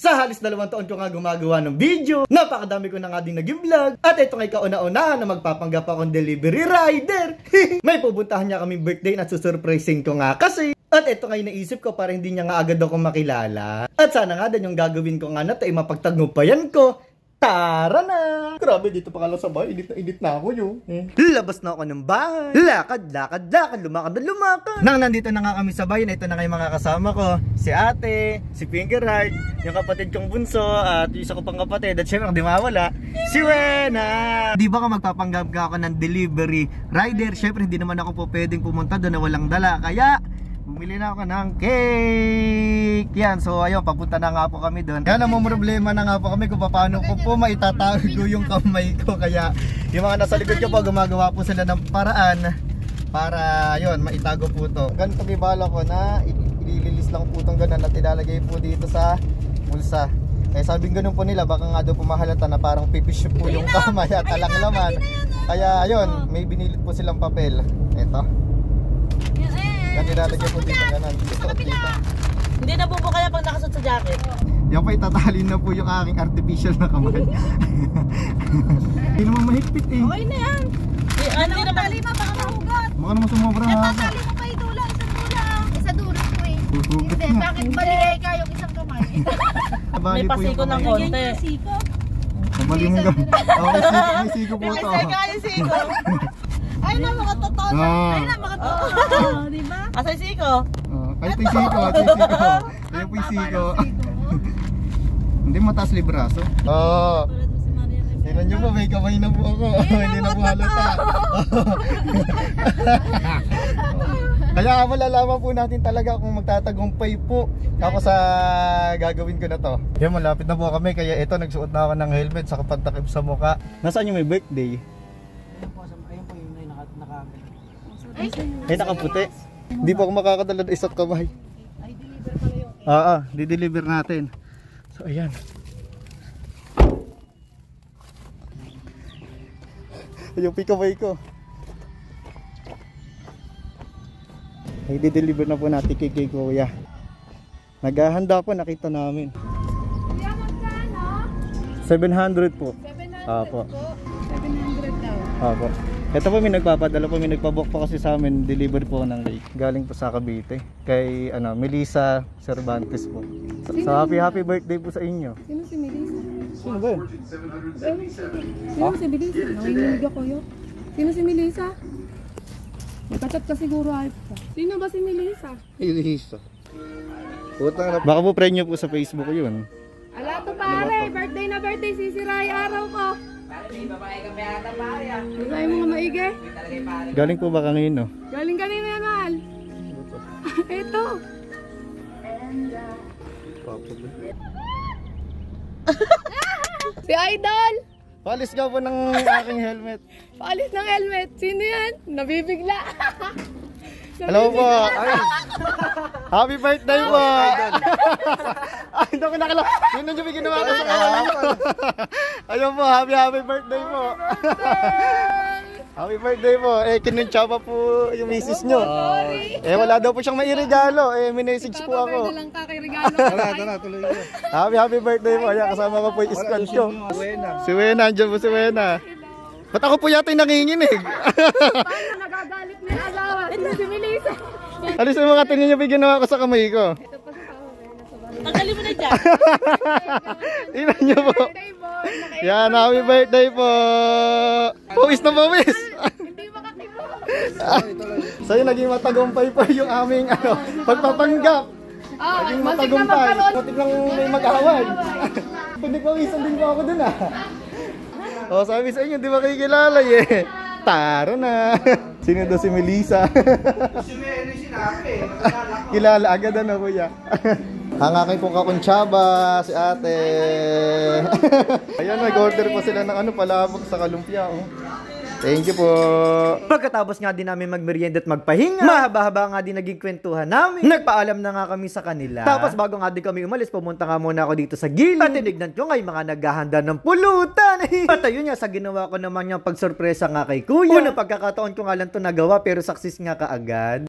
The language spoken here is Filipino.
Sa halos 2 taon ko nga gumagawa ng video, napakadami ko na nga din naging vlog, at ito nga kauna-una na magpapanggap akong delivery rider. May pupuntahan niya kaming birthday at susurprising ko nga kasi. At ito nga yung naisip ko para hindi niya nga agad ako makilala. At sana nga din yung gagawin ko nga na tayo mapagtagumpayan ko. Tara na! Grabe, dito pa ka lang sa bahay. Init na ako yun. Labas na ako ng bahay. Lakad, lumakad na lumakad. Nang nandito na nga kami sa bahay, na ito na nga yung mga kasama ko. Si ate, si Fingerheart, yung kapatid kong bunso, at yung isa ko pang kapatid. At syempre, di mawala, si Wena! Di ba ka magpapanggap ka ako ng delivery rider? Syempre, hindi naman ako po pwedeng pumunta doon na walang dala. Kaya, bumili na ako ng cake. Yan, so ayun, papunta na nga po kami doon. Kaya namang problema na nga po kami kung paano ko po maitatago yung kamay ko. Kaya yung mga nasa likod ko po, gumagawa po sila ng paraan para yun, maitago po to. Ganito bibala ko na ililis lang po itong ganun at ilalagay po dito sa bulsa. Eh sabing ganun po nila, baka nga doon pumahalata na parang pipish po yung kamay at talang laman. Kaya ayun, may binilit po silang papel. Ito. Yan nilalagay po dito ganun. Hindi na po kaya pag nakasuot sa jacket. Yan pa itatalin na po yung aking artificial na kamay. Hindi naman mahigpit eh. Okay na yan. Hindi na tali ma, baka mahugot. Baka naman sumobra haba. Tatali mo pa itula, isang dula. Isa dulo ko eh. Hindi, bakit baligay ka yung isang kamay? May pasiko ng konti. Siko? Mabali mong gawin. May siko po ito. May siko. Ay na, mga totoo na. Ay na, mga totoo. Diba? Asay siko? Ay po yung siko. Ay po yung siko. Hindi mataas libraso. Oo. Tingnan nyo po, may kamay na po ako. Hindi na po halata. Kaya malalaman po natin talaga kung magtatagumpay po ako sa gagawin ko na to. Yan, malapit na po kami. Kaya ito, nagsuot na ako ng helmet sa pantakip sa mukha. Nasaan yung may birthday? Ayun po yung Ay, nakaputi. Hindi po ako makakadala ng isa't kamay. Ay, deliver pala yun. Di-deliver natin. So, ayan. Yung pikamay ko. Ay, di-deliver na po natin kay Kuya. Naghahanda po, nakita namin. 700 po. 700 Apo. po. 700 daw. Apo. Ito po may nagpapadala po, may nagpabook po kasi sa amin, delivery po ng cake. Galing po sa Cavite. Kay Melissa Cervantes po. So happy birthday po sa inyo. Sino si Melissa? Sino ba yun? Sino si Melissa? Nanginginig ako yun. Sino si Melissa? Nagkachat ka siguro ay po. Sino ba si Melissa? Melissa. Baka po friend nyo po sa Facebook yun. Ala to pare, birthday na birthday, sisiray araw ko. Ay mga maigi. Galing po ba kanino? Galing kanina yan, mahal. Ito. Si Idol. Paalis ka po ng aking helmet. Paalis ng helmet. Sino yan? Nabibigla. Hello po. Ay. Happy birthday po. Ay, hindi ko nakala. Yun ang yung ginawa ko sa kawalan ko. Ayun po, happy birthday po. Happy birthday po. Kinuntsaba po yung misis nyo. Wala daw po siyang mairegalo. May message po ako. Pwede lang kakirigalo. Tara, tuloy ko. Happy birthday po. Ayan, kasama ko po yung squad ko. Si Wena, andyan po si Wena. Ba't ako po yata yung nanginginig? Paano nagagalit na yung asawa? Ito si Melissa. Alis yung mga tingin nyo pa ginawa ko sa kamay ko. Ito pa sa tao. Tanggalin mo na dyan. Tingnan nyo po. Birthday boy. Yan, happy birthday po. Pawis na pawis. Hindi makatimo. Sa'yo naging matagumpay po yung aming pagpapanggap. Naging matagumpay. Matik lang may mag-away. Pagpawisan din po ako dun O, sabi sa inyo, di ba kayo kilala eh. Tara na. Sino daw si Melissa? Kilala agad kuya. Ang aking pong kakuntsaba, si ate. Ayan, nag-order po sila ng palabok sa kalumpia. Thank you po. Pagkatapos nga din namin magmerienda at magpahinga, mahaba-haba nga din naging kwentuhan namin. Nagpaalam na nga kami sa kanila. Tapos bago nga din kami umalis, pumunta nga muna ako dito sa gilid. At tinignan ko nga yung mga naghahanda ng pulutan. At ayun nga, sa ginawa ko naman yung pagsurpresa nga kay kuya. Unang pagkakataon ko nga lang ito nagawa pero success nga kaagad.